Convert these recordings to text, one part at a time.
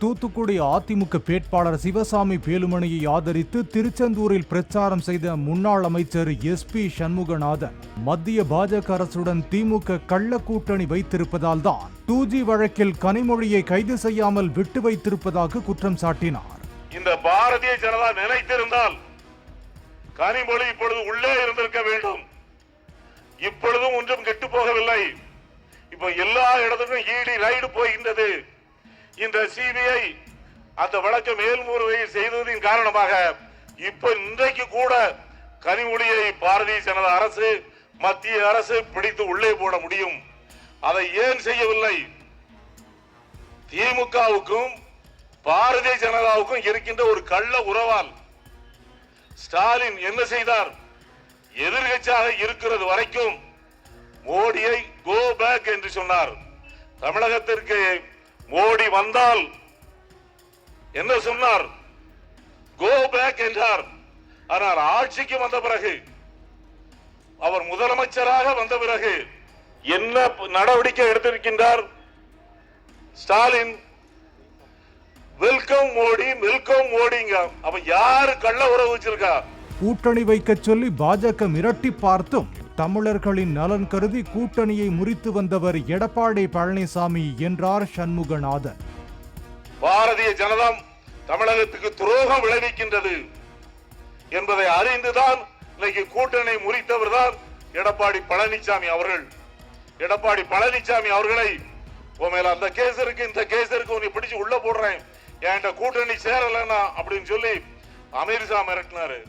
தூத்துக்குடி அதிமுக வேட்பாளர் சிவசாமி வேலுமணியை ஆதரித்து திருச்செந்தூரில் பிரச்சாரம் செய்த முன்னாள் அமைச்சர் SP சண்முகநாதன் மத்திய பாஜக அரசுடன் திமுக கள்ள கூட்டணி வைத்திருப்பதால் தான் 2G வழக்கில் கனிமொழியை கைது செய்யாமல் விட்டு வைத்திருப்பதாக குற்றம் சாட்டினார். இந்த பாரதிய ஜனதா நினைத்திருந்தால் கனிமொழி இப்பொழுது உள்ளே இருந்திருக்க வேண்டும். இப்பொழுதும் ஒன்றும் கெட்டு போகவில்லை. இப்ப எல்லா இடத்துக்கும் ED ரைடு போகின்றது. இந்த CBI அந்த வழக்கு மேல்முறையை செய்ததின் காரணமாக இப்ப இன்றைக்கு கூட கனிமொழியை பாரதிய ஜனதா அரசு மத்திய அரசு பிடித்து உள்ளே போட முடியும். அதை ஏன் செய்யவில்லை? திமுகவுக்கும் பாரதிய ஜனதாவுக்கும் இருக்கின்ற ஒரு கள்ள உறவால் ஸ்டாலின் என்ன செய்தார்? எதிர்கட்சியாக இருக்கிறது வரைக்கும் மோடியை கோ பேக் என்று சொன்னார். தமிழகத்திற்கு மோடி வந்தால் என்ன சொன்னார்? கோ பேக் என்றார். ஆனால் ஆட்சிக்கு வந்த பிறகு, அவர் முதலமைச்சராக வந்த பிறகு என்ன நடவடிக்கை எடுத்திருக்கின்றார் ஸ்டாலின்? வெல்கம் மோடி, வெல்கம் மோடிங்க. அப்ப யாரு கள்ள உறவு வச்சிருக்கா? கூட்டணி வைக்க சொல்லி பாஜக மிரட்டி பார்த்தும் தமிழர்களின் நலன் கருதி கூட்டணியை முறித்து வந்தவர் எடப்பாடி பழனிசாமி என்றார் சண்முகநாதன். பாரதிய ஜனதா தமிழகத்துக்கு துரோகம் விளைவிக்கின்றது என்பதை அறிந்துதான் இன்னைக்கு கூட்டணி முறித்தவர் தான் எடப்பாடி பழனிசாமி அவர்கள். எடப்பாடி பழனிசாமி அவர்களை உண்மையில அந்த கேஸ் இருக்கு, இந்த கேஸ் இருக்கு, உன்னை பிடிச்சு உள்ள போடுறேன், என்கிட்ட கூட்டணி சேரலன்னா அப்படின்னு சொல்லி அமித்ஷா மிரட்டினாரு,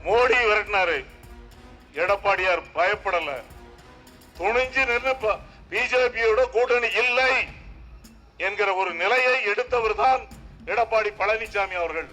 மோடி விரட்டினாரு. எடப்பாடியார் பயப்படல, துணிஞ்சு நின்று பிஜேபியோட கூட்டணி இல்லை என்கிற ஒரு நிலையை எடுத்தவர் தான் எடப்பாடி பழனிசாமி அவர்கள்.